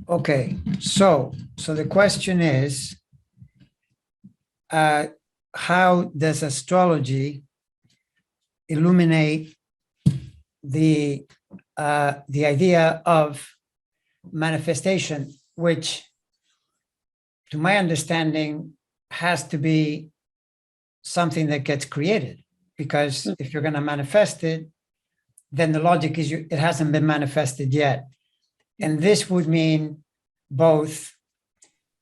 Okay, so the question is, how does astrology illuminate the idea of manifestation, which, to my understanding, has to be something that gets created? Because if you're going to manifest it, then the logic is it hasn't been manifested yet. And this would mean both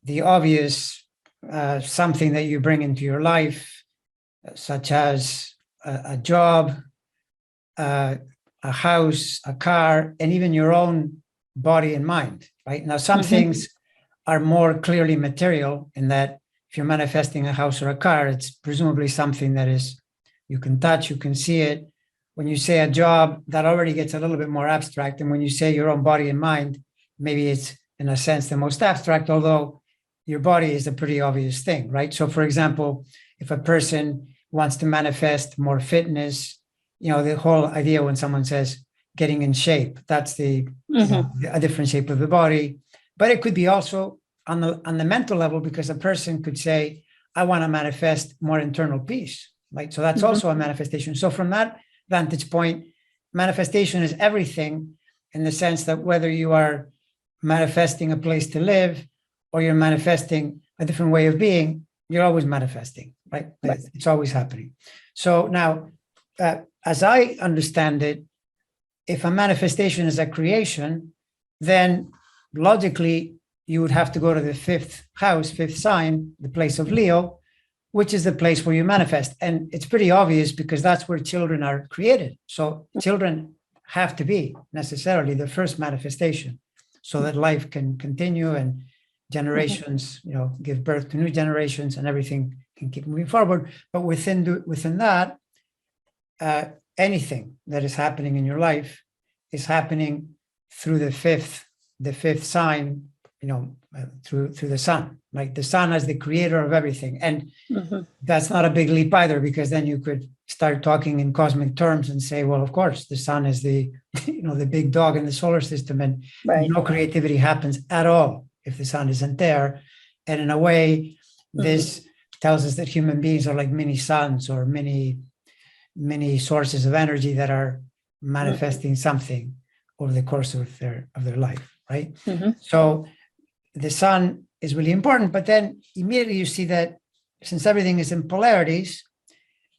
the obvious something that you bring into your life, such as a job, a house, a car, and even your own body and mind, right? Now, some things are more clearly material in that if you're manifesting a house or a car, it's presumably something that is, you can touch, you can see it. When you say a job, that already gets a little bit more abstract. And when you say your own body and mind, maybe it's, in a sense, the most abstract, although your body is a pretty obvious thing, right? So, for example, if a person wants to manifest more fitness, the whole idea when someone says getting in shape, that's a different shape of the body. But it could be also on the mental level, because a person could say, I want to manifest more internal peace, right? So that's also a manifestation. So from that vantage point, manifestation is everything, in the sense that whether you are manifesting a place to live or you're manifesting a different way of being, you're always manifesting, right? It's always happening. So now, as I understand it, if a manifestation is a creation, then logically you would have to go to the fifth house, fifth sign, the place of Leo, which is the place where you manifest. And it's pretty obvious because that's where children are created. So children have to be necessarily the first manifestation so that life can continue and generations, give birth to new generations and everything can keep moving forward. But within that, anything that is happening in your life is happening through the fifth sign, through the sun, like the sun as the creator of everything. And that's not a big leap either, because then you could start talking in cosmic terms and say, well, of course, the sun is the, the big dog in the solar system, and no creativity happens at all if the sun isn't there. And in a way, this tells us that human beings are like mini suns or many sources of energy that are manifesting something over the course of their life, right? So the sun is really important, but then immediately you see that since everything is in polarities,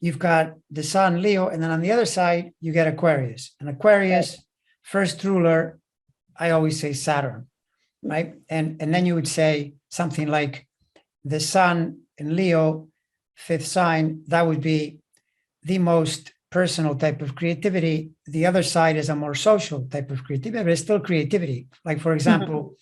you've got the sun, Leo, and then on the other side, you get Aquarius. And Aquarius, first ruler, I always say Saturn, right? And then you would say something like the sun in Leo, fifth sign, that would be the most personal type of creativity. The other side is a more social type of creativity, but it's still creativity. Like, for example,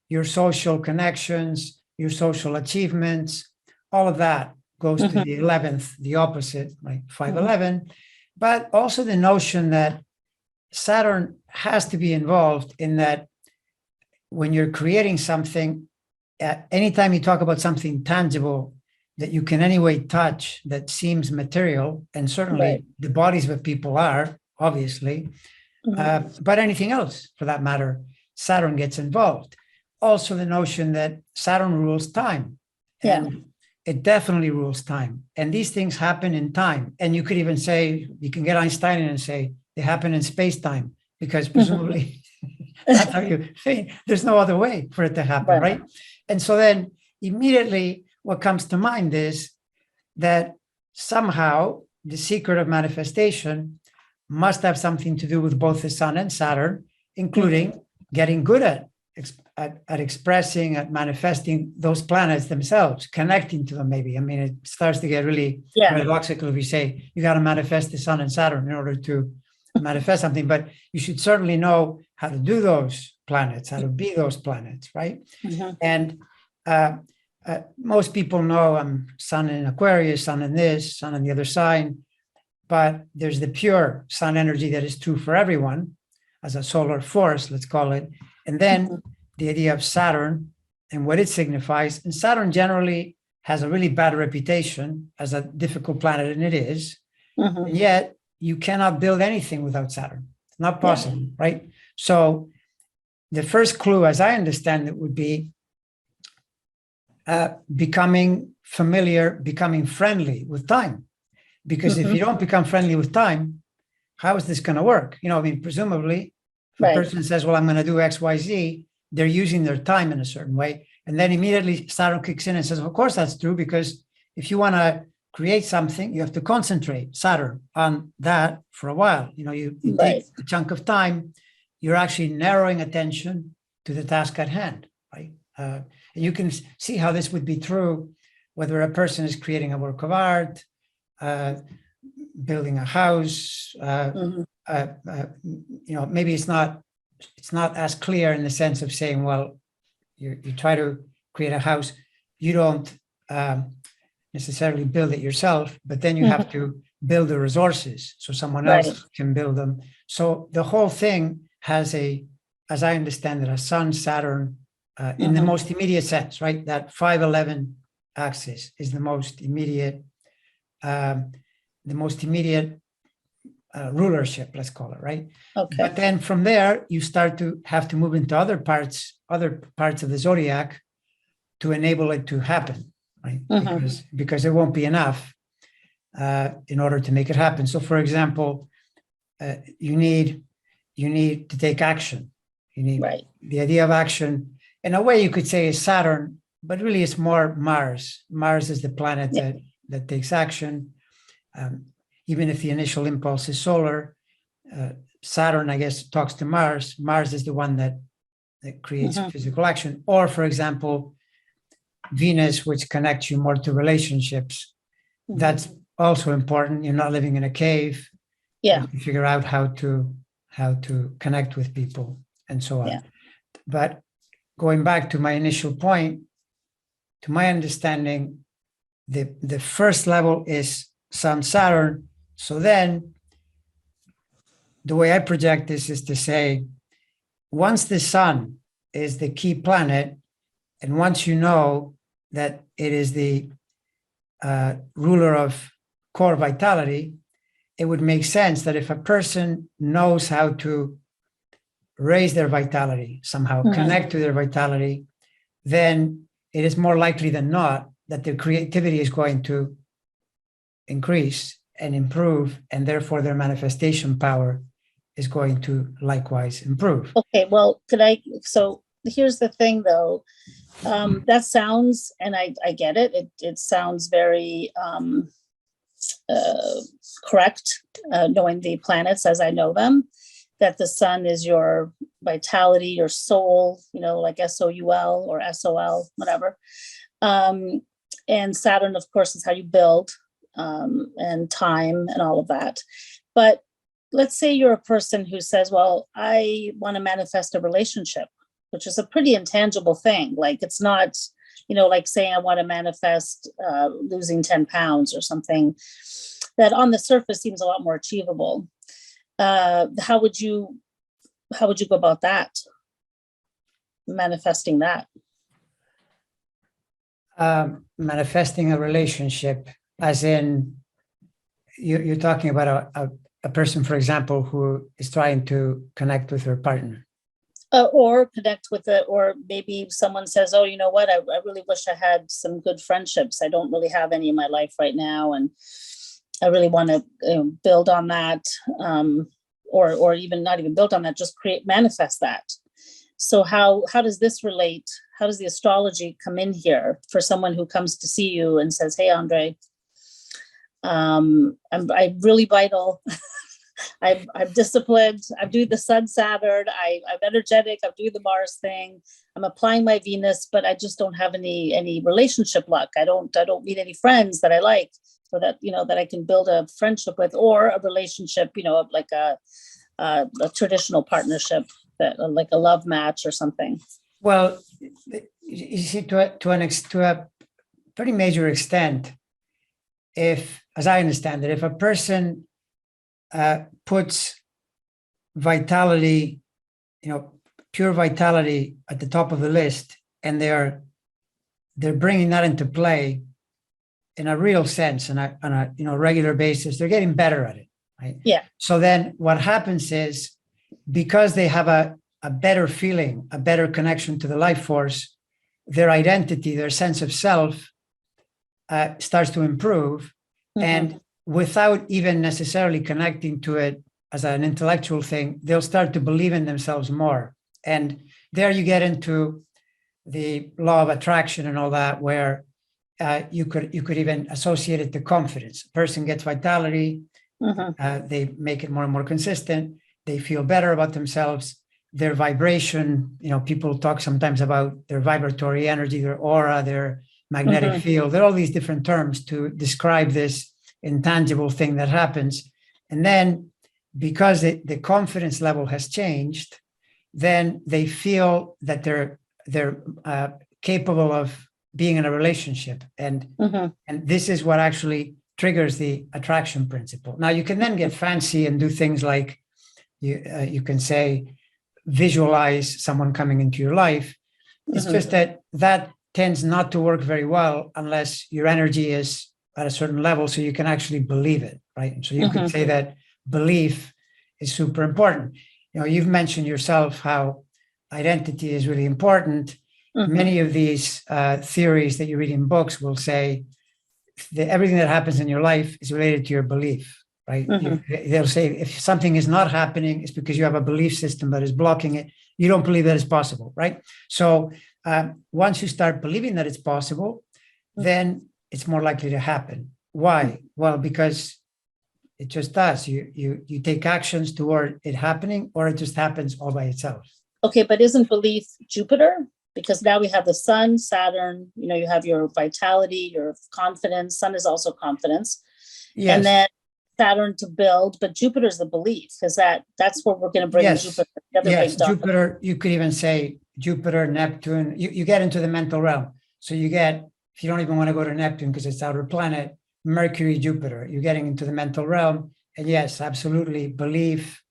your social connections, your social achievements, all of that goes to the 11th, the opposite, like 511. But also the notion that Saturn has to be involved in that when you're creating something, anytime you talk about something tangible that you can anyway touch, that seems material, and certainly the bodies of people are, obviously, but anything else for that matter, Saturn gets involved. Also the notion that Saturn rules time, and it definitely rules time. And these things happen in time. And you could even say, you can get Einstein and say they happen in space-time, because presumably that's how you think. There's no other way for it to happen, right? And so then immediately what comes to mind is that somehow the secret of manifestation must have something to do with both the sun and Saturn, including getting good at expressing, at manifesting those planets themselves, connecting to them maybe. I mean, it starts to get really paradoxical if you say you got to manifest the sun and Saturn in order to manifest something, but you should certainly know how to do those planets, how to be those planets, right? And most people know I'm sun in Aquarius, sun in this, sun in the other sign, but there's the pure sun energy that is true for everyone as a solar force, let's call it. And then the idea of Saturn and what it signifies. And Saturn generally has a really bad reputation as a difficult planet, and it is. And yet you cannot build anything without Saturn. It's not possible, right? So the first clue, as I understand it, would be becoming familiar, becoming friendly with time. Because if you don't become friendly with time, how is this going to work? I mean, presumably, if a person says, well, I'm going to do X, Y, Z, they're using their time in a certain way. And then immediately Saturn kicks in and says, of course, that's true, because if you want to create something, you have to concentrate, Saturn, on that for a while. You take a chunk of time, you're actually narrowing attention to the task at hand, right? And you can see how this would be true, whether a person is creating a work of art, building a house, maybe it's not as clear in the sense of saying, well, you try to create a house, you don't necessarily build it yourself, but then you have to build the resources so someone else can build them. So the whole thing has as I understand it, a Sun Saturn in the most immediate sense, right? That 511 axis is the most immediate rulership, let's call it, right? Okay. But then from there, you start to have to move into other parts of the zodiac to enable it to happen, right? Because it won't be enough in order to make it happen. So, for example, you need to take action. You need the idea of action. In a way, you could say is Saturn, but really it's more Mars. Mars is the planet that takes action. Even if the initial impulse is solar, Saturn, I guess, talks to Mars. Mars is the one that creates physical action. Or, for example, Venus, which connects you more to relationships. That's also important. You're not living in a cave. You can figure out how to connect with people and so on. But going back to my initial point, to my understanding, the first level is Sun Saturn. So then the way I project this is to say, once the sun is the key planet, and once you know that it is the ruler of core vitality, it would make sense that if a person knows how to raise their vitality, somehow connect to their vitality, then it is more likely than not that their creativity is going to increase and improve, and therefore their manifestation power is going to likewise improve. Okay, well, so here's the thing though, that sounds, and I get it, it sounds very correct, knowing the planets as I know them, that the sun is your vitality, your soul, like SOUL or SOL, whatever. And Saturn, of course, is how you build, and time and all of that. But let's say you're a person who says, well, I want to manifest a relationship, which is a pretty intangible thing. Like it's not, like saying I want to manifest losing 10 pounds or something that on the surface seems a lot more achievable. How would you go about that? Manifesting that? Manifesting a relationship, as in you're talking about a person, for example, who is trying to connect with her partner. Or connect with it, or maybe someone says, oh, you know what, I really wish I had some good friendships. I don't really have any in my life right now, and I really want to build on that, or even not even build on that, just manifest that. So how does this relate? How does the astrology come in here for someone who comes to see you and says, hey, Andre, I'm really vital. I'm disciplined. I'm doing the Sun Saturn. I'm energetic. I'm doing the Mars thing. I'm applying my Venus, but I just don't have any relationship luck. I don't meet any friends that I like, so that that I can build a friendship with, or a relationship, like a traditional partnership, that like a love match or something. Well, you see, to a pretty major extent, if, as I understand it, if a person puts vitality, pure vitality at the top of the list, and they're bringing that into play in a real sense, on a regular basis, they're getting better at it, right? Yeah. So then what happens is, because they have a a better feeling, a better connection to the life force, their identity, their sense of self starts to improve. And without even necessarily connecting to it as an intellectual thing, they'll start to believe in themselves more. And there you get into the law of attraction and all that, where you could even associate it to confidence. A person gets vitality, they make it more and more consistent, they feel better about themselves, their vibration, people talk sometimes about their vibratory energy, their aura, their magnetic field. There are all these different terms to describe this intangible thing that happens. And then because the confidence level has changed, then they feel that they're capable of being in a relationship. And this is what actually triggers the attraction principle. Now, you can then get fancy and do things like you can say, visualize someone coming into your life. It's just that tends not to work very well unless your energy is at a certain level, so you can actually believe it, right? And so you could say that belief is super important. You've mentioned yourself how identity is really important. Many of these theories that you read in books will say that everything that happens in your life is related to your belief, right? They'll say if something is not happening, it's because you have a belief system that is blocking it. You don't believe that it's possible, right? So once you start believing that it's possible, then it's more likely to happen. Why? Well, because it just does. You take actions toward it happening, or it just happens all by itself. Okay, but isn't belief Jupiter? Because now we have the sun, Saturn, you have your vitality, your confidence. Sun is also confidence. Yes. And then Saturn to build, but Jupiter's the belief. Is that's where we're going to bring Jupiter. Yes, Jupiter, you could even say Jupiter, Neptune. You get into the mental realm. So you get, if you don't even want to go to Neptune because it's outer planet, Mercury, Jupiter, you're getting into the mental realm. And yes, absolutely, belief.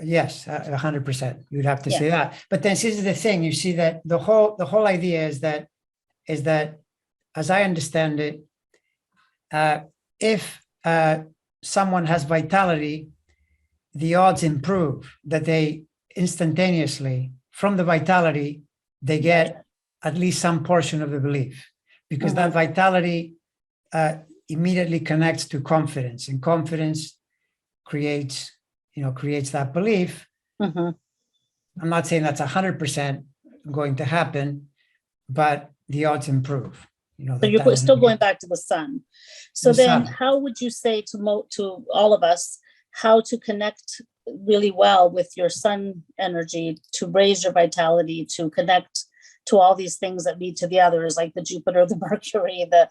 Yes, 100%. You'd have to say that. But then this is the thing. You see that the whole idea is that, as I understand it, if someone has vitality, the odds improve that they instantaneously, from the vitality, they get at least some portion of the belief, because that vitality immediately connects to confidence, and confidence creates that belief. I'm not saying that's 100% going to happen, but the odds improve. So you're still going back to the sun. So then how would you say to all of us how to connect really well with your sun energy to raise your vitality, to connect to all these things that lead to the others, like the Jupiter, the Mercury, the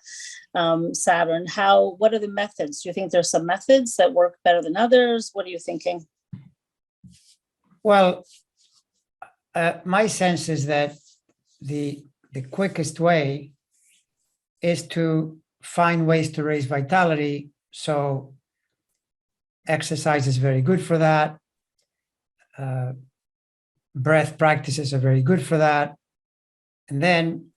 Saturn? What are the methods? Do you think there's some methods that work better than others? What are you thinking? Well, my sense is that the quickest way is to find ways to raise vitality. So exercise is very good for that. Breath practices are very good for that. And then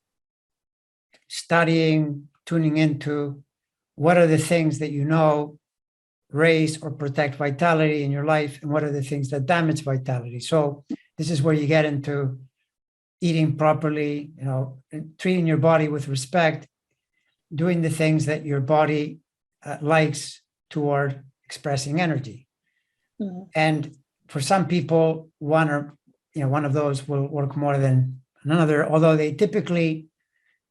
studying, tuning into what are the things that raise or protect vitality in your life, and what are the things that damage vitality. So this is where you get into eating properly, treating your body with respect, doing the things that your body likes toward expressing energy. And for some people, one of those will work more than another, although they typically,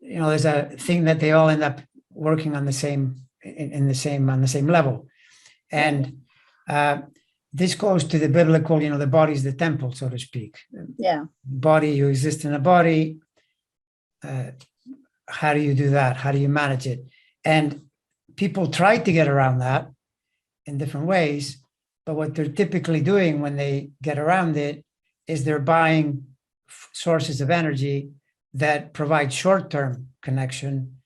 there's a thing that they all end up working on the same level. And this goes to the biblical, the body's the temple, so to speak. Yeah. Body, you exist in a body. How do you do that? How do you manage it? And people try to get around that in different ways, but what they're typically doing when they get around it is they're buying sources of energy that provide short-term connection,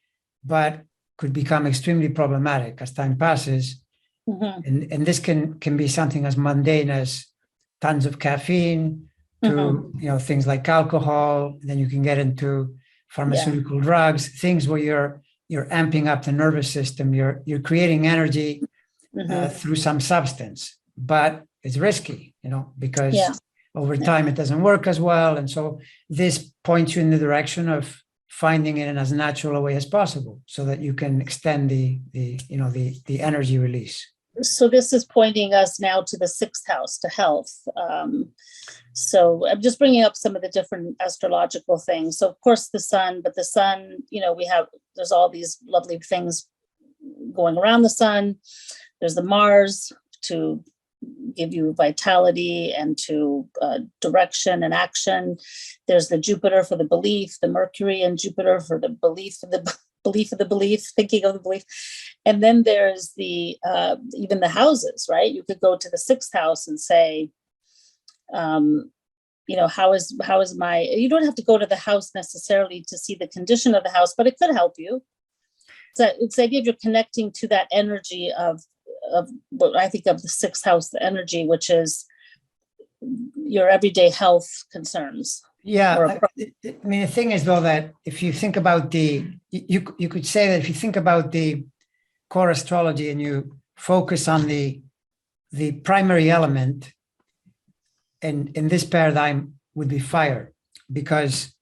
but could become extremely problematic as time passes. And this can be something as mundane as tons of caffeine to things like alcohol. Then you can get into pharmaceutical drugs, things where you're amping up the nervous system. You're creating energy through some substance, but it's risky. because Yeah. over time it doesn't work as well. And so this points you in the direction of finding it in as natural a way as possible so that you can extend the energy release. So this is pointing us now to the 6th house, to health. So I'm just bringing up some of the different astrological things. So of course the sun, but the sun, there's all these lovely things going around the sun. There's the Mars to give you vitality and to direction and action. There's the Jupiter for the belief, the Mercury and Jupiter for the belief of the belief of the belief, thinking of the belief. And then there's the even the houses, right? You could go to the 6th house and say, how is my, you don't have to go to the house necessarily to see the condition of the house, but it could help you. So it's the idea of you're connecting to that energy of what I think of the 6th house, the energy, which is your everyday health concerns. Yeah, I mean, the thing is, though, that if you think about you could say that if you think about the core astrology and you focus on the primary element, and in this paradigm would be fire, because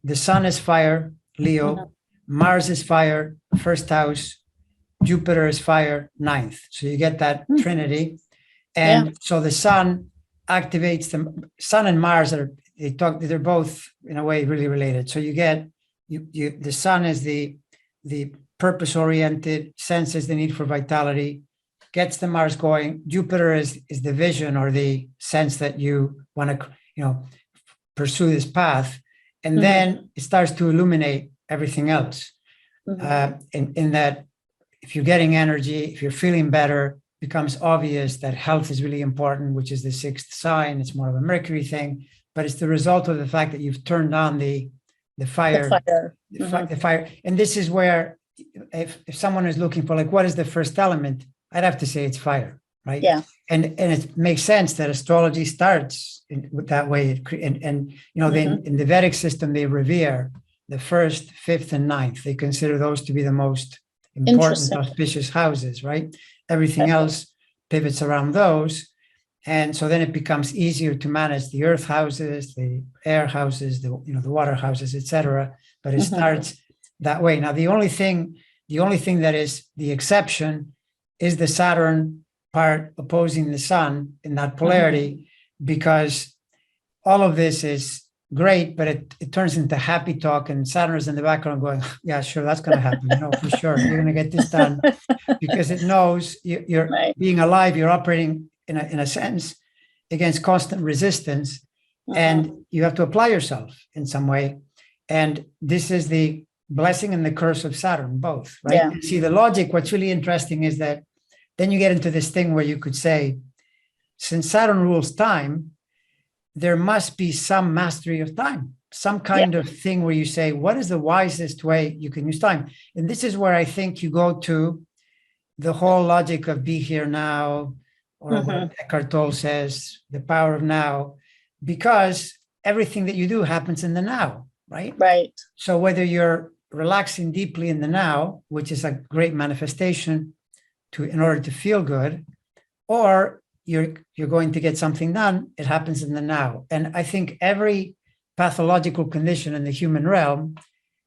the sun is fire, Leo, Mars is fire, 1st house, Jupiter is fire, 9th. So you get that trinity. And so the sun activates the sun and Mars they're both in a way really related. So you get the sun is the purpose oriented, senses the need for vitality, gets the Mars going. Jupiter is the vision or the sense that you want to pursue this path, and then it starts to illuminate everything else. In that, if you're getting energy, if you're feeling better, becomes obvious that health is really important, which is the 6th sign. It's more of a Mercury thing, but it's the result of the fact that you've turned on the fire. The fire. And this is where, if someone is looking for what is the first element, I'd have to say it's fire, right? Yeah. And it makes sense that astrology starts with that way. In the Vedic system, they revere the 1st, 5th, and 9th. They consider those to be the most important auspicious houses, right? Everything else pivots around those. And so then it becomes easier to manage the earth houses, the air houses, the water houses, etc. But it starts that way. Now, the only thing that is the exception is the Saturn part opposing the sun in that polarity, because all of this is great, but it turns into happy talk, and Saturn is in the background going, yeah, sure, that's going to happen. For sure, you're going to get this done, because it knows you're being alive, you're operating in a sense against constant resistance, and you have to apply yourself in some way. And this is the blessing and the curse of Saturn, both, right? Yeah. See, the logic, what's really interesting is that then you get into this thing where you could say, since Saturn rules time, there must be some mastery of time, some kind of thing where you say, what is the wisest way you can use time? And this is where I think you go to the whole logic of be here now, or what Eckhart Tolle says, the power of now, because everything that you do happens in the now, right? Right. So whether you're relaxing deeply in the now, which is a great manifestation in order to feel good, or you're going to get something done, it happens in the now. And I think every pathological condition in the human realm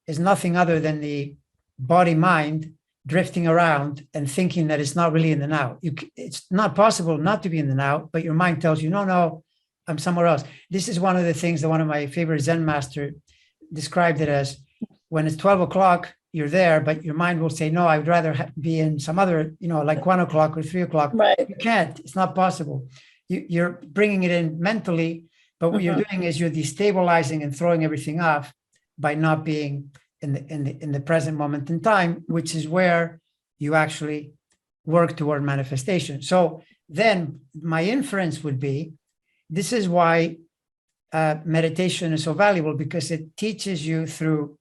is nothing other than the body-mind drifting around and thinking that it's not really in the now. It's not possible not to be in the now, but your mind tells you, no, I'm somewhere else. This is one of the things that one of my favorite Zen master described it as, when it's 12 o'clock, you're there, but your mind will say, no, I would rather be in some other, like 1 o'clock or 3 o'clock. Right. You can't, it's not possible. You're bringing it in mentally, but what you're doing is you're destabilizing and throwing everything off by not being in the present moment in time, which is where you actually work toward manifestation. So then my inference would be, this is why meditation is so valuable, because it teaches you through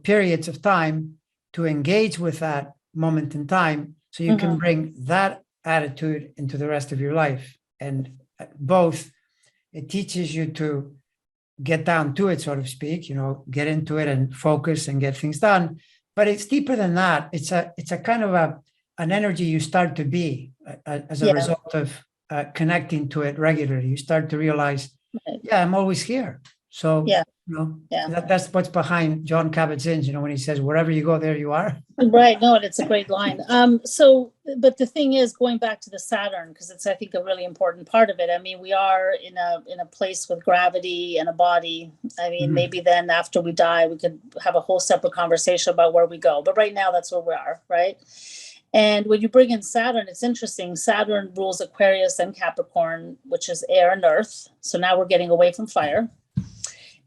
periods of time to engage with that moment in time, so you can bring that attitude into the rest of your life. And both, it teaches you to get down to it, so to speak, get into it and focus and get things done. But it's deeper than that. It's a kind of an energy you start to be as a result of connecting to it regularly, you start to realize, yeah, I'm always here. So, Yeah. That's what's behind John Kabat-Zinn's, when he says, wherever you go, there you are. Right. No, and it's a great line. But the thing is, going back to the Saturn, because it's, I think, a really important part of it. I mean, we are in a place with gravity and a body. I mean, maybe then after we die, we could have a whole separate conversation about where we go. But right now, that's where we are, right? And when you bring in Saturn, it's interesting. Saturn rules Aquarius and Capricorn, which is air and earth. So now we're getting away from fire.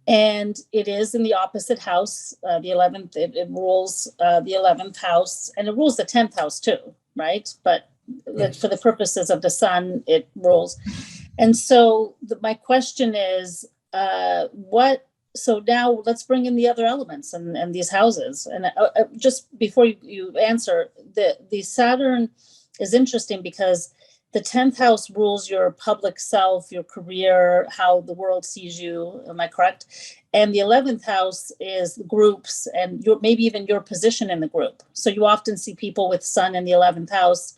And it is in the opposite house, the 11th. It rules the 11th house, and it rules the 10th house too, right? But yes, for the purposes of the sun, it rules. And so my question is, so now let's bring in the other elements and these houses. And just before you answer, the Saturn is interesting because the 10th house rules your public self, your career, how the world sees you. Am I correct? And the 11th house is groups and maybe even your position in the group. So you often see people with sun in the 11th house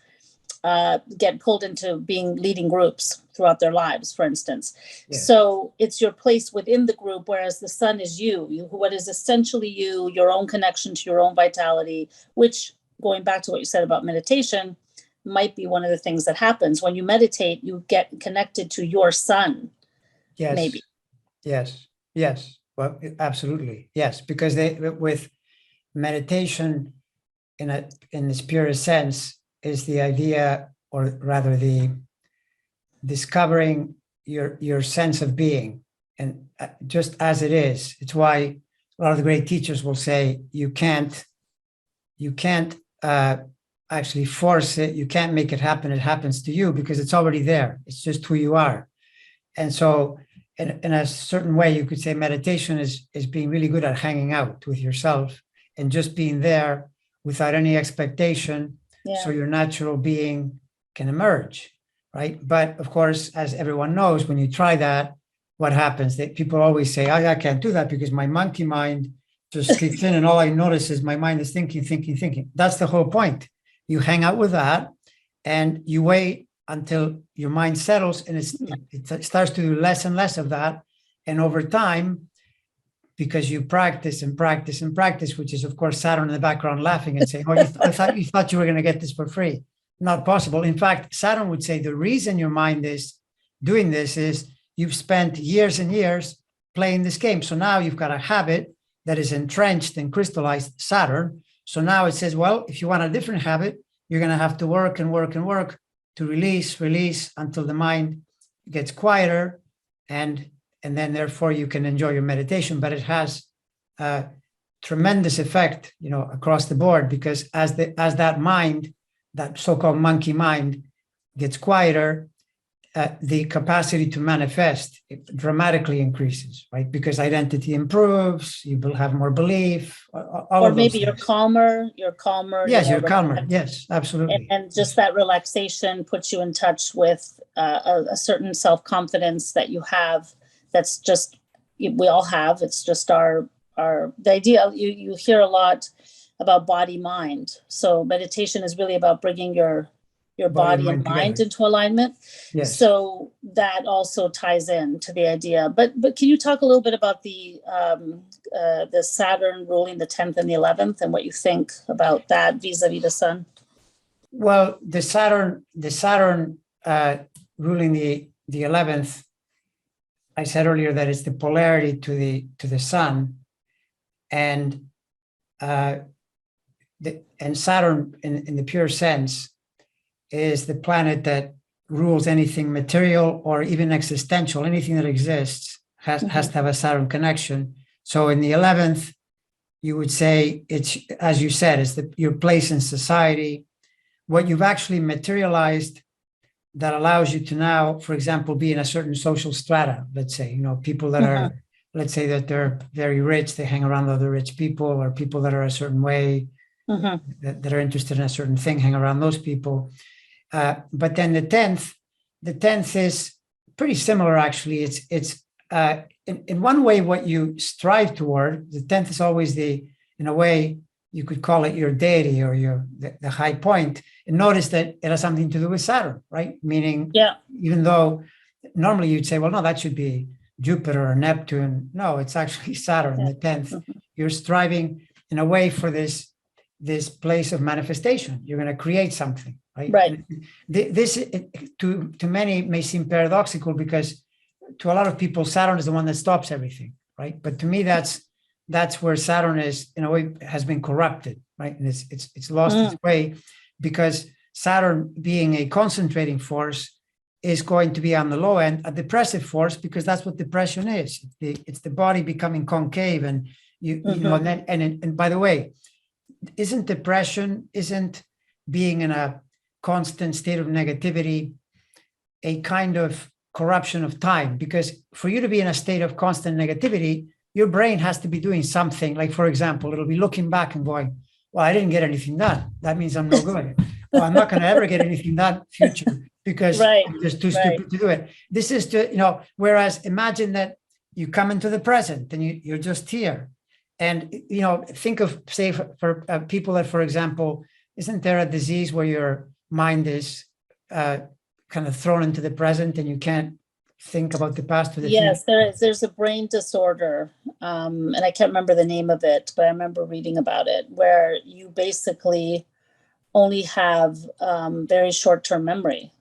get pulled into leading groups throughout their lives, for instance. Yeah. So it's your place within the group, whereas the sun is what is essentially you, your own connection to your own vitality, which, going back to what you said about meditation, might be one of the things that happens when you meditate. You get connected to your sun. Yes. Maybe. Yes. Well, absolutely. Yes. Because with meditation in its purest sense is the idea, or rather the discovering your sense of being, and just as it is. It's why a lot of the great teachers will say you can't actually force it. You can't make it happen. It happens to you because it's already there. It's just who you are. And so in a certain way, you could say meditation is being really good at hanging out with yourself and just being there without any expectation. Yeah. So your natural being can emerge, right? But of course, as everyone knows, when you try that, what happens? That people always say, I can't do that because my monkey mind just kicks in and all I notice is my mind is thinking. That's the whole point. You hang out with that and you wait until your mind settles and it starts to do less and less of that. And over time, because you practice and practice and practice, which is, of course, Saturn in the background laughing and saying, I thought you were going to get this for free. Not possible. In fact, Saturn would say the reason your mind is doing this is you've spent years and years playing this game. So now you've got a habit that is entrenched and crystallized Saturn. So now it says, well, if you want a different habit, you're going to have to work and work and work to release until the mind gets quieter. And then therefore you can enjoy your meditation. But it has a tremendous effect, across the board, because as that mind, that so-called monkey mind, gets quieter, the capacity to manifest dramatically increases, right? Because identity improves, you will have more belief. Or maybe you're calmer. Yes, you're calmer. Yes, absolutely. And just that relaxation puts you in touch with a certain self-confidence that you have. That's just, we all have. It's just the idea. You hear a lot about body mind. So meditation is really about bringing your body and mind into alignment. Yes. So that also ties in to the idea. But can you talk a little bit about the Saturn ruling the 10th and the 11th and what you think about that vis-a-vis the sun? Well, the Saturn ruling the 11th, I said earlier that it's the polarity to the sun, and Saturn in the pure sense is the planet that rules anything material or even existential. Anything that exists has to have a Saturn connection. So in the 11th, you would say it's, as you said, it's your place in society, what you've actually materialized that allows you to now, for example, be in a certain social strata. Let's say, people that are, let's say that they're very rich, they hang around other rich people, or people that are a certain way, that are interested in a certain thing, hang around those people. But then the 10th is pretty similar, actually. It's in one way what you strive toward. The 10th is always in a way, you could call it your deity or the high point, and notice that it has something to do with Saturn, right? Meaning, even though normally you'd say, well, no, that should be Jupiter or Neptune. No, it's actually Saturn, the 10th. You're striving in a way for this place of manifestation. You're going to create something, right? Right. This to many may seem paradoxical, because to a lot of people, Saturn is the one that stops everything, right? But to me, that's where Saturn is, in a way, has been corrupted, right? And it's lost its way, because Saturn, being a concentrating force, is going to be on the low end, a depressive force, because that's what depression is. It's the body becoming concave, and you know, and by the way, isn't being in a constant state of negativity a kind of corruption of time? Because for you to be in a state of constant negativity, your brain has to be doing something. Like, for example, it'll be looking back and going, well, I didn't get anything done. That means I'm no good. Well, I'm not going to ever get anything done future, because I'm just too stupid to do it. This is whereas imagine that you come into the present and you're just here. And, think of, say, for people that, for example, isn't there a disease where your mind is kind of thrown into the present and you can't think about the past or the future? Yes, there's a brain disorder, and I can't remember the name of it, but I remember reading about it, where you basically only have very short-term memory.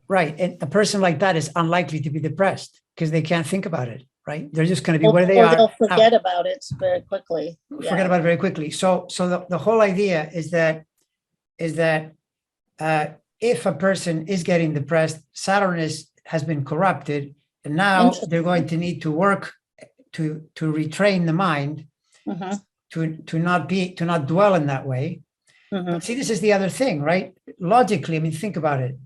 Right. And a person like that is unlikely to be depressed, because they can't think about it, right? They're just going to be where they are. They'll forget about it very quickly. Forget about it very quickly. So the whole idea is that if a person is getting depressed, Saturn has been corrupted, and now they're going to need to work to retrain the mind to not dwell in that way. But see, this is the other thing, right? Logically, I mean, think about it.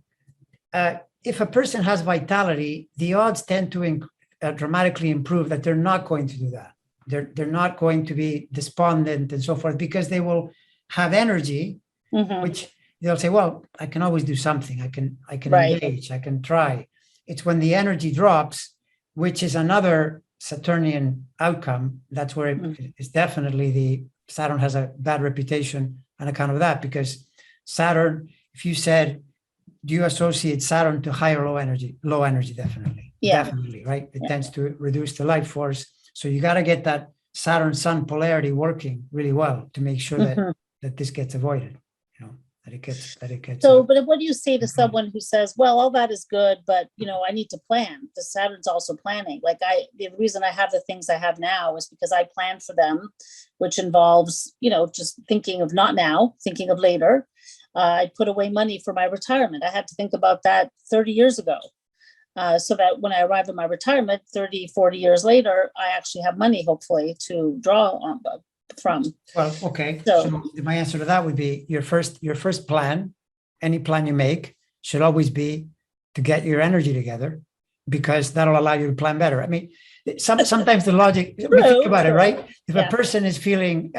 If a person has vitality, the odds tend to dramatically improve that they're not going to do that. They're not going to be despondent and so forth, because they will have energy, which they'll say, well, I can always do something. I can engage, I can try. It's when the energy drops, which is another Saturnian outcome. That's where it's definitely Saturn has a bad reputation on account of that, because Saturn, if you said, do you associate Saturn to high or low energy? Low energy, definitely. Definitely, right? It tends to reduce the life force. So you got to get that Saturn-Sun polarity working really well to make sure that this gets avoided, that it gets. So, but what do you say to someone who says, well, all that is good, but, I need to plan. The Saturn's also planning. Like the reason I have the things I have now is because I plan for them, which involves, just thinking of not now, thinking of later. I put away money for my retirement. I had to think about that 30 years ago. So that when I arrive at my retirement 30, 40 years later, I actually have money, hopefully, to draw on from. Well, okay. So my answer to that would be your first plan, any plan you make, should always be to get your energy together, because that'll allow you to plan better. I mean, sometimes the logic, think about it, right? If a person is feeling,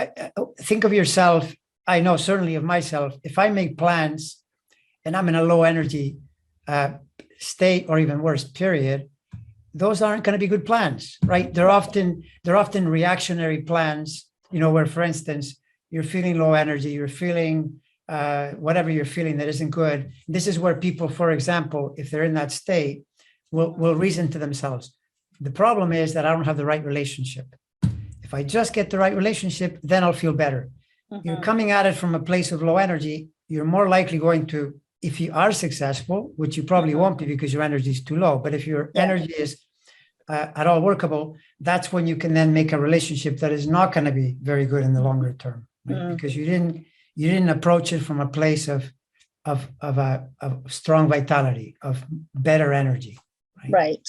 think of yourself. I know certainly of myself, if I make plans and I'm in a low energy state, or even worse, period, those aren't going to be good plans, right? They're often reactionary plans, where, for instance, you're feeling low energy, you're feeling whatever you're feeling that isn't good. This is where people, for example, if they're in that state, will reason to themselves, the problem is that I don't have the right relationship. If I just get the right relationship, then I'll feel better. You're coming at it from a place of low energy. You're more likely going to, if you are successful, which you probably won't be because your energy is too low, but if your energy is at all workable, that's when you can then make a relationship that is not going to be very good in the longer term, right? Because you didn't approach it from a place of strong vitality, of better energy. Right.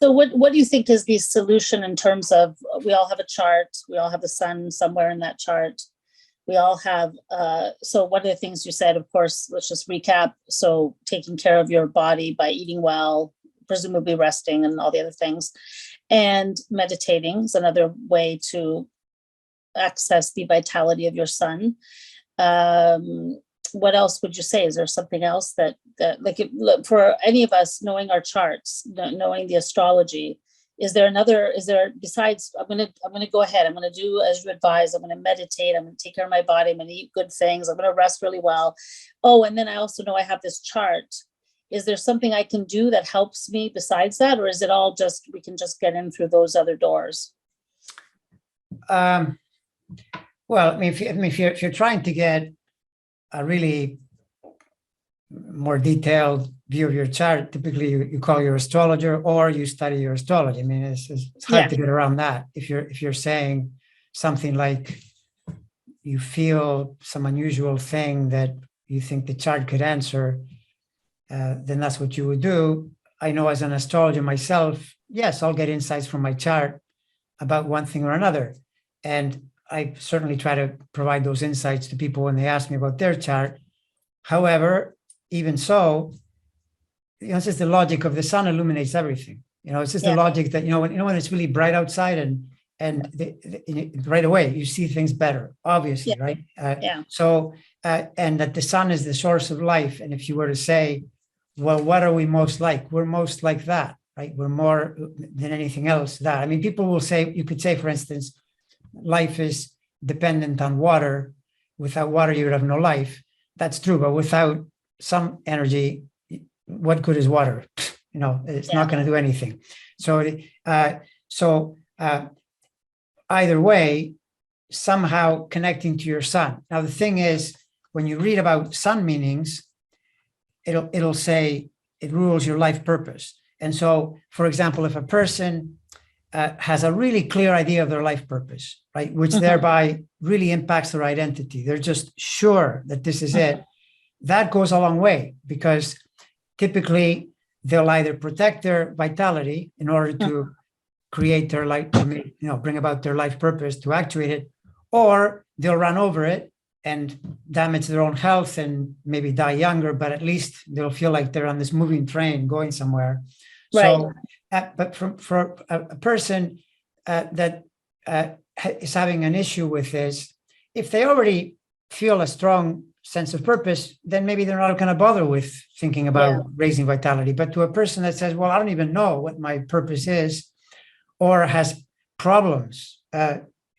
So what do you think is the solution in terms of, we all have a chart, we all have the sun somewhere in that chart. We all have, so one of the things you said, of course, let's just recap. So taking care of your body by eating well, presumably resting and all the other things, and meditating is another way to access the vitality of your sun. What else would you say? Is there something else that for any of us, knowing our charts, knowing the astrology, Is there besides, I'm gonna go ahead, I'm gonna do as you advise, I'm gonna meditate, I'm gonna take care of my body, I'm gonna eat good things, I'm gonna rest really well. Oh, and then I also know I have this chart. Is there something I can do that helps me besides that? Or is it all just, we can just get in through those other doors? Well, I mean, if you're trying to get a really more detailed view of your chart, typically you call your astrologer or you study your astrology. I mean, it's hard to get around that. If you're saying something like you feel some unusual thing that you think the chart could answer, then that's what you would do. I know as an astrologer myself, yes, I'll get insights from my chart about one thing or another. And I certainly try to provide those insights to people when they ask me about their chart. However, even so, it's just the logic of the sun illuminates everything. It's just the logic that, when it's really bright outside and right away you see things better, obviously, right? So, and that the sun is the source of life. And if you were to say, well, what are we most like? We're most like that, right? We're more than anything else that. I mean, people will say, you could say, for instance, life is dependent on water. Without water, you would have no life. That's true, but without some energy, what good is water? It's not going to do anything. So, either way, somehow connecting to your sun. Now, the thing is, when you read about sun meanings, it'll say it rules your life purpose. And so, for example, if a person has a really clear idea of their life purpose, right, which thereby really impacts their identity, they're just sure that this is it. That goes a long way, because typically they'll either protect their vitality in order to create their life, bring about their life purpose, to actuate it, or they'll run over it and damage their own health and maybe die younger, but at least they'll feel like they're on this moving train going somewhere. Right. So, but for a person that is having an issue with this, if they already feel a strong sense of purpose, then maybe they're not going to bother with thinking about raising vitality. But to a person that says, well, I don't even know what my purpose is, or has problems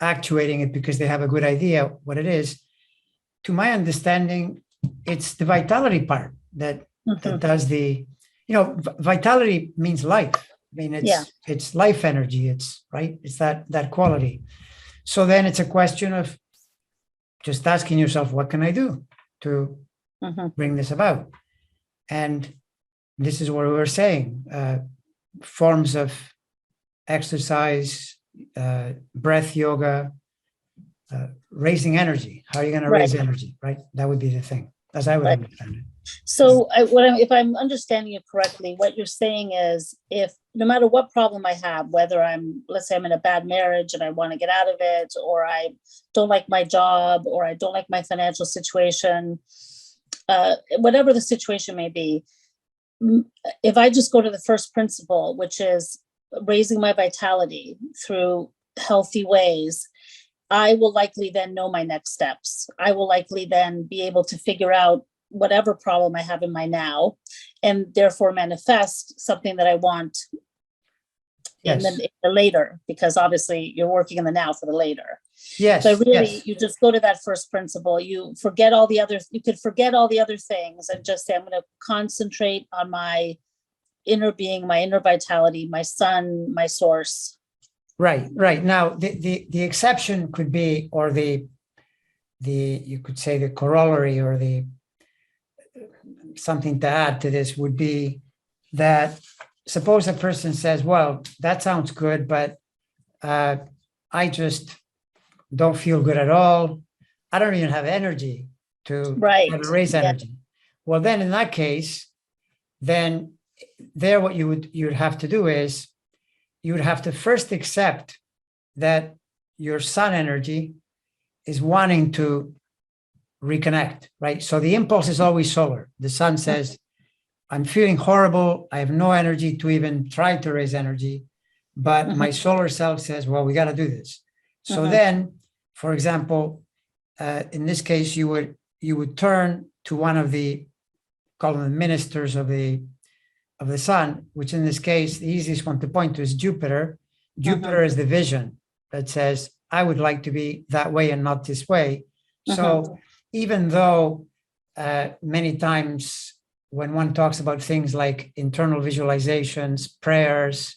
actuating it because they have a good idea what it is, to my understanding, it's the vitality part that does the, vitality means life. I mean, it's life energy. It's right. It's that quality. So then it's a question of just asking yourself, what can I do to bring this about? And this is what we were saying, forms of exercise, breath yoga, raising energy. How are you going to raise energy, right? That would be the thing, as I would understand it. So if I'm understanding you correctly, what you're saying is, if no matter what problem I have, whether let's say I'm in a bad marriage and I want to get out of it, or I don't like my job, or I don't like my financial situation, whatever the situation may be, if I just go to the first principle, which is raising my vitality through healthy ways, I will likely then know my next steps. I will likely then be able to figure out whatever problem I have in my now, and therefore manifest something that I want in the later, because obviously you're working in the now for the later. Yes. So really, you just go to that first principle. You could forget all the other things and just say, I'm going to concentrate on my inner being, my inner vitality, my sun, my source. Right. Now, the exception could be, or the you could say the corollary, or the something to add to this would be that suppose a person says, well, that sounds good, but I just don't feel good at all. I don't even have energy to raise energy. Well, then in that case, then there what you would have to do is you would have to first accept that your sun energy is wanting to reconnect, right? So the impulse is always solar. The sun says, I'm feeling horrible. I have no energy to even try to raise energy, but my solar self says, well, we got to do this. So then, for example, in this case, you would turn to one of the, call them the ministers of the of the sun, which in this case, the easiest one to point to is Jupiter. Jupiter is the vision that says, I would like to be that way and not this way. So even though many times when one talks about things like internal visualizations, prayers,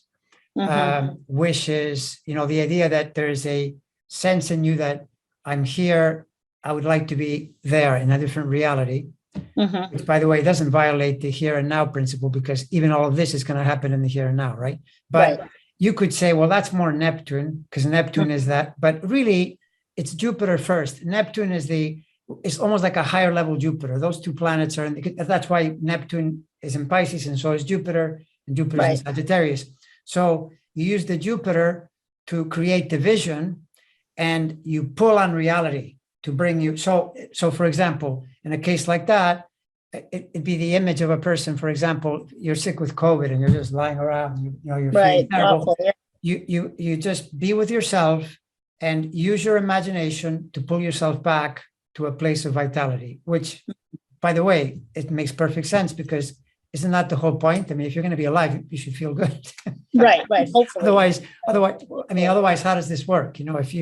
wishes, the idea that there is a sense in you that I'm here, I would like to be there in a different reality, which, by the way, doesn't violate the here and now principle, because even all of this is going to happen in the here and now, right? But you could say, well, that's more Neptune, because Neptune is that, but really it's Jupiter first. Neptune is almost like a higher level Jupiter. Those two planets are that's why Neptune is in Pisces and so is Jupiter, and Jupiter is in Sagittarius. So you use the Jupiter to create the vision, and you pull on reality to bring you. So for example, in a case like that, it'd be the image of a person. For example, you're sick with COVID and you're just lying around, you're feeling terrible. You just be with yourself and use your imagination to pull yourself back to a place of vitality, which, by the way, it makes perfect sense, because isn't that the whole point? I mean, if you're going to be alive, you should feel good. Right. Hopefully. Otherwise, how does this work? If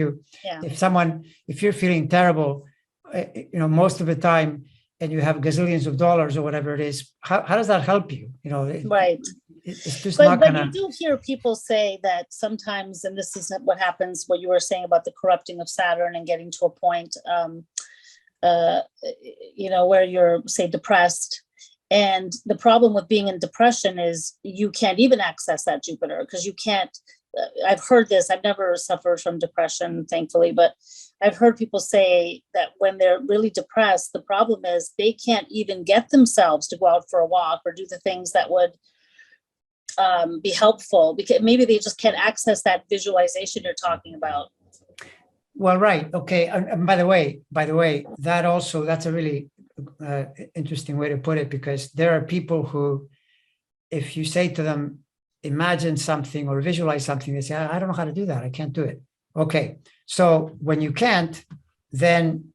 you're feeling terrible, most of the time, and you have gazillions of dollars or whatever it is, how does that help you? It's just not gonna. But you do hear people say that sometimes, and this is what happens, what you were saying about the corrupting of Saturn and getting to a point, where you're, say, depressed. And the problem with being in depression is you can't even access that Jupiter, because you can't. I've heard this. I've never suffered from depression, thankfully, but I've heard people say that when they're really depressed, the problem is they can't even get themselves to go out for a walk or do the things that would be helpful, because maybe they just can't access that visualization you're talking about. Well, right. Okay. And by the way, that's a really interesting way to put it, because there are people who, if you say to them, imagine something or visualize something, they say, I don't know how to do that. I can't do it. Okay. So when you can't, then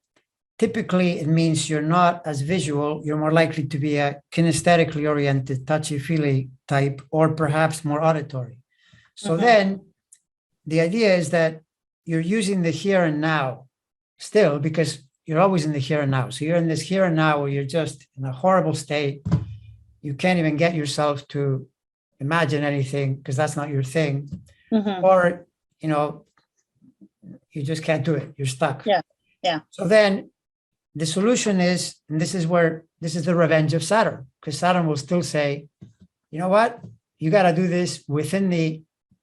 typically it means you're not as visual. You're more likely to be a kinesthetically oriented, touchy-feely type, or perhaps more auditory. So then the idea is that you're using the here and now still, because you're always in the here and now. So you're in this here and now where you're just in a horrible state. You can't even get yourself to imagine anything because that's not your thing. Or, you just can't do it. You're stuck. Yeah. So then the solution is, and this is the revenge of Saturn, because Saturn will still say, you know what? You got to do this within the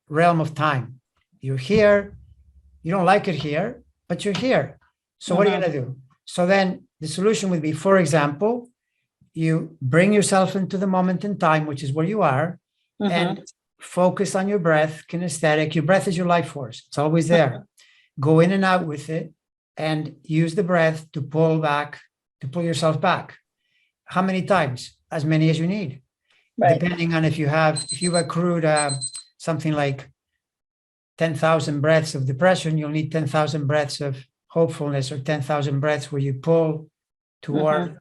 realm of time. You're here. You don't like it here, but you're here. So what are you going to do? So then the solution would be, for example, you bring yourself into the moment in time, which is where you are, and focus on your breath, kinesthetic. Your breath is your life force. It's always there. Go in and out with it and use the breath to pull yourself back. How many times? As many as you need. Right. Depending on if you've accrued something like 10,000 breaths of depression, you'll need 10,000 breaths of hopefulness, or 10,000 breaths where you pull toward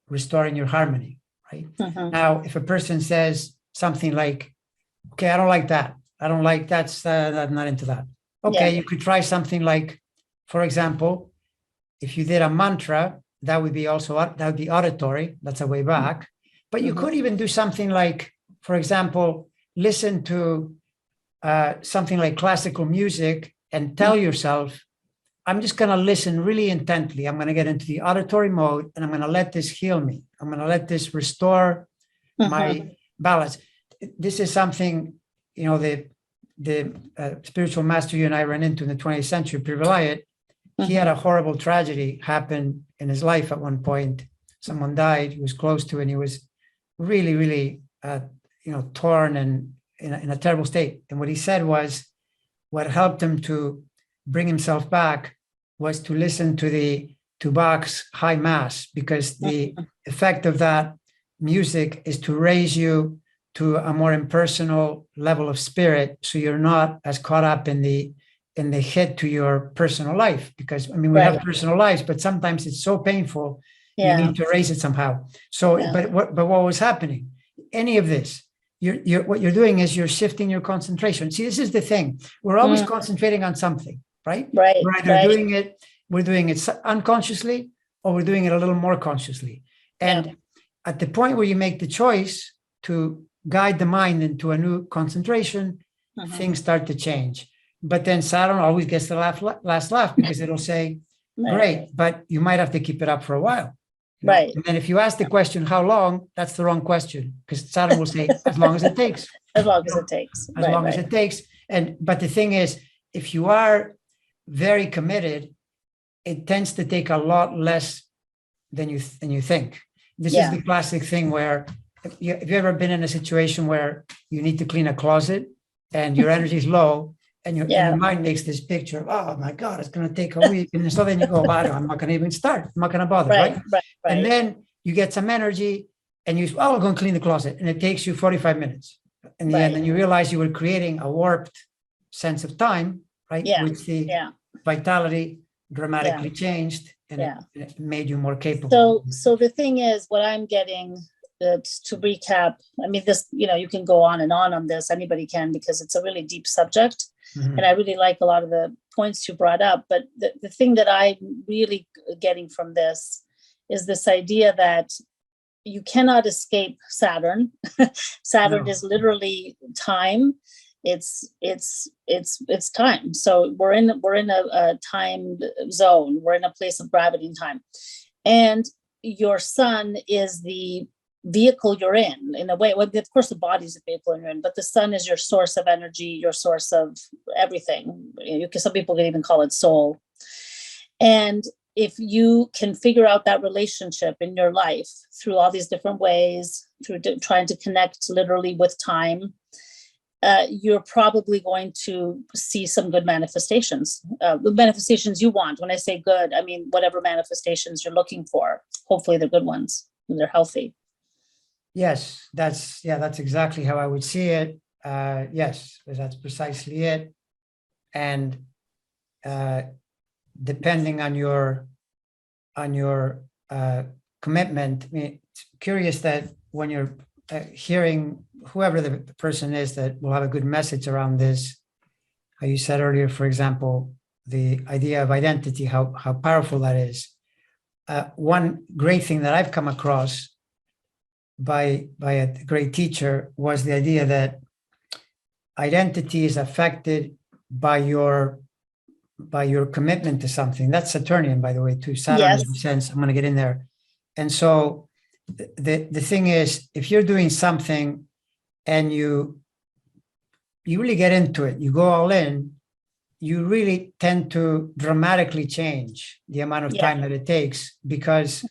restoring your harmony, right? Now, if a person says something like, okay, I don't like that. I'm not into that. Okay, you could try something like, for example, if you did a mantra, that would be auditory. That's a way back. But you could even do something like, for example, listen to something like classical music and tell yourself, I'm just going to listen really intently. I'm going to get into the auditory mode and I'm going to let this heal me. I'm going to let this restore my balance. This is something, the spiritual master you and I ran into in the 20th century, Privilayat. He had a horrible tragedy happen in his life at one point. Someone died he was close to, and he was really, really, torn and in a terrible state. And what he said was, what helped him to bring himself back was to listen to Bach's High Mass, because the effect of that music is to raise you to a more impersonal level of spirit, so you're not as caught up in the hit to your personal life. Because we have personal lives, but sometimes it's so painful, you need to raise it somehow. So, but what was happening? Any of this, you're what you're doing is you're shifting your concentration. See, this is the thing. We're always concentrating on something, right? Right. We're either we're doing it unconsciously, or we're doing it a little more consciously. And at the point where you make the choice to guide the mind into a new concentration, things start to change. But then Saturn always gets the last laugh, because it'll say, great, but you might have to keep it up for a while. Right. And then if you ask the question, how long, that's the wrong question, because Saturn will say, as long as it takes. As long as it takes. As long as it takes. But the thing is, if you are very committed, it tends to take a lot less than you think. This is the classic thing where, have you ever been in a situation where you need to clean a closet and your energy is low, and your mind makes this picture of, oh my God, it's going to take a week. And so then you go, I'm not going to even start. I'm not going to bother, right? And then you get some energy and I'll go and clean the closet. And it takes you 45 minutes. In the end, and you realize you were creating a warped sense of time, right? Which the vitality dramatically changed, and it made you more capable. So the thing is, what I'm getting, to recap, I mean, this, you can go on this, anybody can, because it's a really deep subject. And I really like a lot of the points you brought up. But the thing that I'm really getting from this is this idea that you cannot escape Saturn. Saturn is literally time. It's time. So we're in a time zone. We're in a place of gravity and time. And your sun is the vehicle you're in a way. Well, of course, the body's the vehicle you're in, but the sun is your source of energy, your source of everything. Some people can even call it soul. And if you can figure out that relationship in your life through all these different ways, through trying to connect literally with time, you're probably going to see some good manifestations, the manifestations you want. When I say good, I mean whatever manifestations you're looking for. Hopefully they're good ones and they're healthy. Yes, that's exactly how I would see it. Yes, that's precisely it. And depending on your commitment, I mean, it's curious that when you're hearing whoever the person is that will have a good message around this, how you said earlier, for example, the idea of identity, how powerful that is. One great thing that I've come across by a great teacher was the idea that identity is affected by your commitment to something. That's Saturnian, by the way, too. Saturn, in a sense, I'm going to get in there. And so the thing is, if you're doing something and you really get into it, you go all in, you really tend to dramatically change the amount of time that it takes, because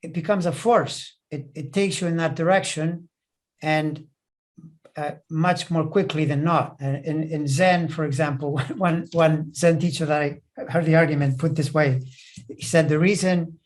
it becomes a force. It takes you in that direction, and much more quickly than not. In Zen, for example, one Zen teacher that I heard the argument put this way, he said the reason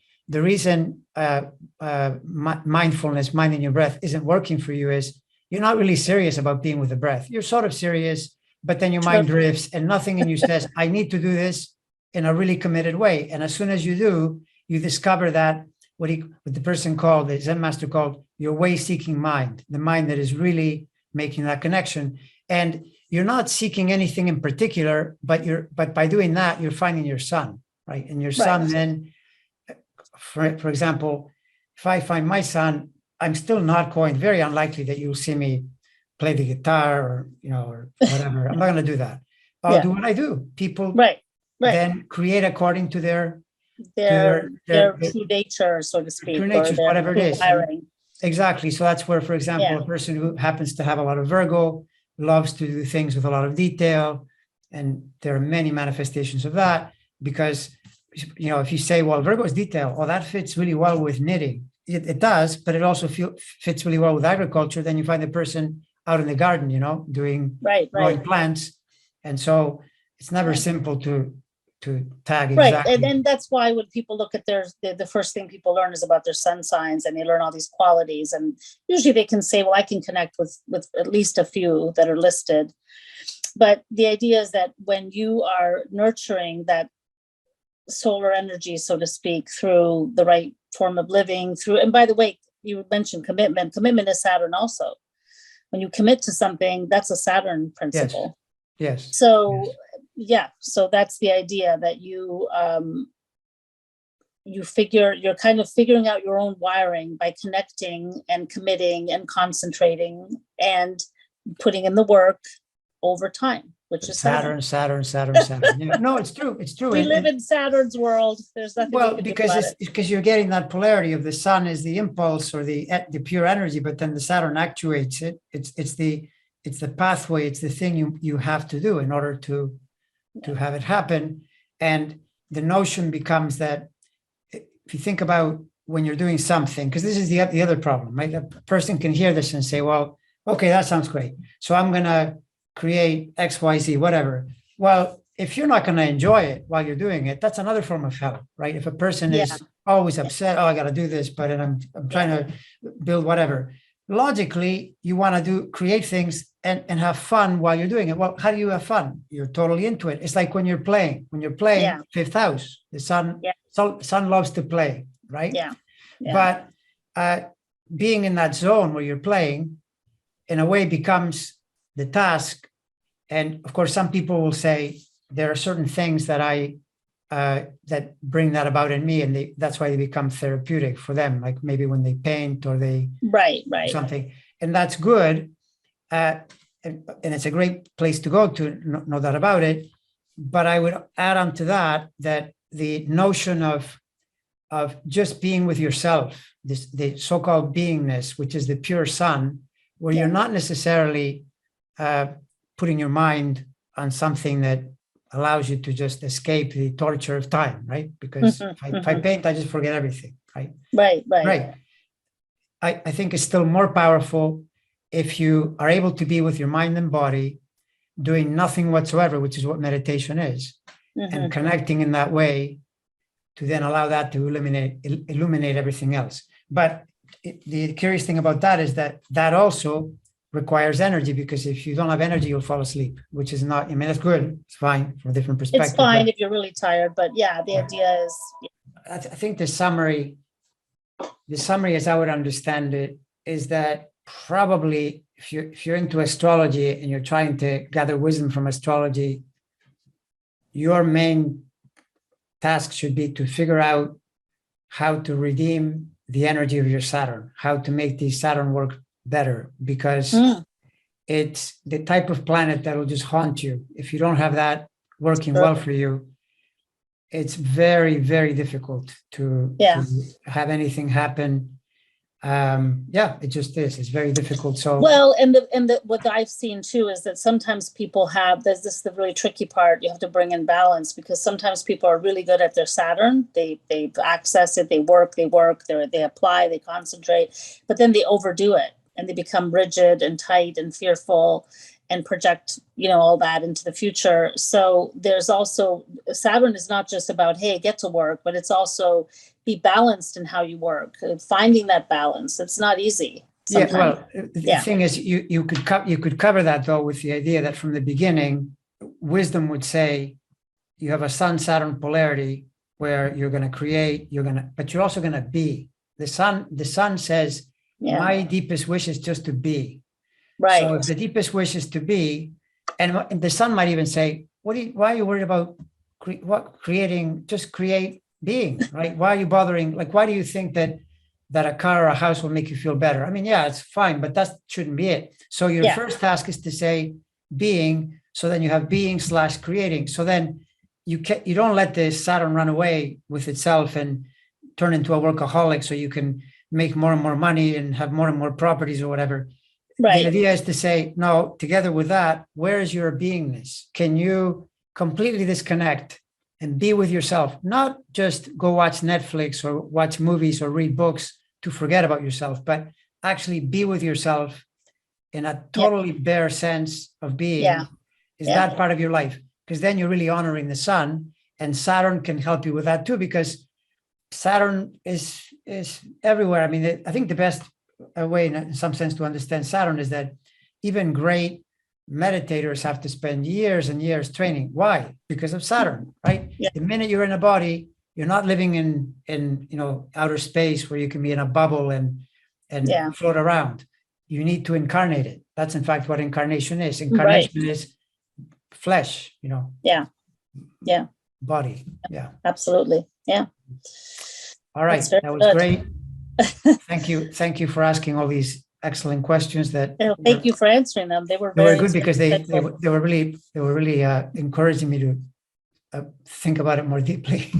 mindfulness, minding your breath, isn't working for you is you're not really serious about being with the breath. You're sort of serious, but then your mind drifts, and nothing in you says, I need to do this in a really committed way. And as soon as you do, you discover that what the person called, the Zen master called, your way-seeking mind, the mind that is really making that connection. And you're not seeking anything in particular, but by doing that, you're finding your sun, right? And your sun then, for example, if I find my sun, I'm still not going, very unlikely that you'll see me play the guitar or whatever. I'm not going to do that. I'll do what I do. People then create according to their true nature, so to speak, true nature, whatever it is. Exactly. So that's where, for example, a person who happens to have a lot of Virgo loves to do things with a lot of detail. And there are many manifestations of that, because, if you say, well, Virgo is detail, that fits really well with knitting. It does, but it also fits really well with agriculture. Then you find the person out in the garden, doing growing plants. And so it's never simple to tag exactly. And then that's why when people look at the first thing people learn is about their sun signs, and they learn all these qualities, and usually they can say, well, I can connect with at least a few that are listed. But the idea is that when you are nurturing that solar energy, so to speak, through the right form of living, and by the way, you mentioned commitment is Saturn also. when you commit to something, that's a Saturn principle. Yes. So yeah, so that's the idea, that you're kind of figuring out your own wiring by connecting and committing and concentrating and putting in the work over time, which is Saturn. Yeah. No, it's true. It's true. We live in Saturn's world. There's nothing we can do about it. Because you're getting that polarity of the sun is the impulse or the pure energy, but then the Saturn actuates it. It's the pathway. It's the thing you have to do in order to have it happen. And the notion becomes that if you think about when you're doing something, because this is the other problem, right? A person can hear this and say, well, okay, that sounds great. So I'm going to create X, Y, Z, whatever. Well, if you're not going to enjoy it while you're doing it, that's another form of hell, right? If a person is always upset, oh, I got to do this, but I'm trying to build whatever. Logically, you want to create things and have fun while you're doing it. Well, how do you have fun? You're totally into it. It's like when you're playing. When you're playing fifth house, the sun loves to play, right? But being in that zone where you're playing, in a way, becomes the task. And of course, some people will say there are certain things that that bring that about in me, and that's why they become therapeutic for them. Like maybe when they paint or they something, and that's good. And it's a great place to go to, no doubt about it. But I would add on to that the notion of just being with yourself, the so-called beingness, which is the pure sun, where you're not necessarily putting your mind on something that allows you to just escape the torture of time, right? Because if I paint, I just forget everything, right? Right. I think it's still more powerful if you are able to be with your mind and body, doing nothing whatsoever, which is what meditation is, and connecting in that way to then allow that to illuminate everything else. But the curious thing about that is that also requires energy, because if you don't have energy, you'll fall asleep, which is not, I mean, that's good. It's fine from a different perspective. It's fine if you're really tired, but yeah, the idea is. I think the summary as I would understand it is that probably if you're into astrology and you're trying to gather wisdom from astrology, your main task should be to figure out how to redeem the energy of your Saturn, how to make the Saturn work better, because it's the type of planet that will just haunt you. If you don't have that working well for you, it's very, very difficult to have anything happen. It just is. It's very difficult. So well, and what I've seen too is that sometimes people there's the really tricky part. You have to bring in balance, because sometimes people are really good at their Saturn. They access it. They work. They apply. They concentrate. But then they overdo it, and they become rigid and tight and fearful, and project, all that into the future. So there's also, Saturn is not just about, hey, get to work, but it's also be balanced in how you work, finding that balance. It's not easy. Sometimes. Yeah, well, the thing is, you could cover that though with the idea that from the beginning, wisdom would say you have a Sun-Saturn polarity where you're going to create, but you're also going to be. The sun says, my deepest wish is just to be. Right. So if the deepest wish is to be, and the sun might even say, why are you worried about creating? Just create being, right? Why are you bothering? Like, why do you think that a car or a house will make you feel better? I mean, yeah, it's fine, but that shouldn't be it. So your first task is to say being. So then you have being/creating. So then you don't let the Saturn run away with itself and turn into a workaholic so you can make more and more money and have more and more properties or whatever. Right. The idea is to say, no, together with that, where is your beingness? Can you completely disconnect and be with yourself? Not just go watch Netflix or watch movies or read books to forget about yourself, but actually be with yourself in a totally bare sense of being. Is that part of your life? Because then you're really honoring the sun, and Saturn can help you with that too, because Saturn is everywhere. I mean, I think the best way in some sense to understand Saturn is that even great meditators have to spend years and years training. Why? Because of Saturn, right? Yeah. The minute you're in a body, you're not living in outer space where you can be in a bubble and float around. you need to incarnate it. That's in fact what incarnation is. Incarnation is flesh, Yeah. body. Yeah. Absolutely. Yeah. All right. That was great. Thank you for asking all these excellent questions thank you for answering them. They were good because they were really encouraging me to think about it more deeply.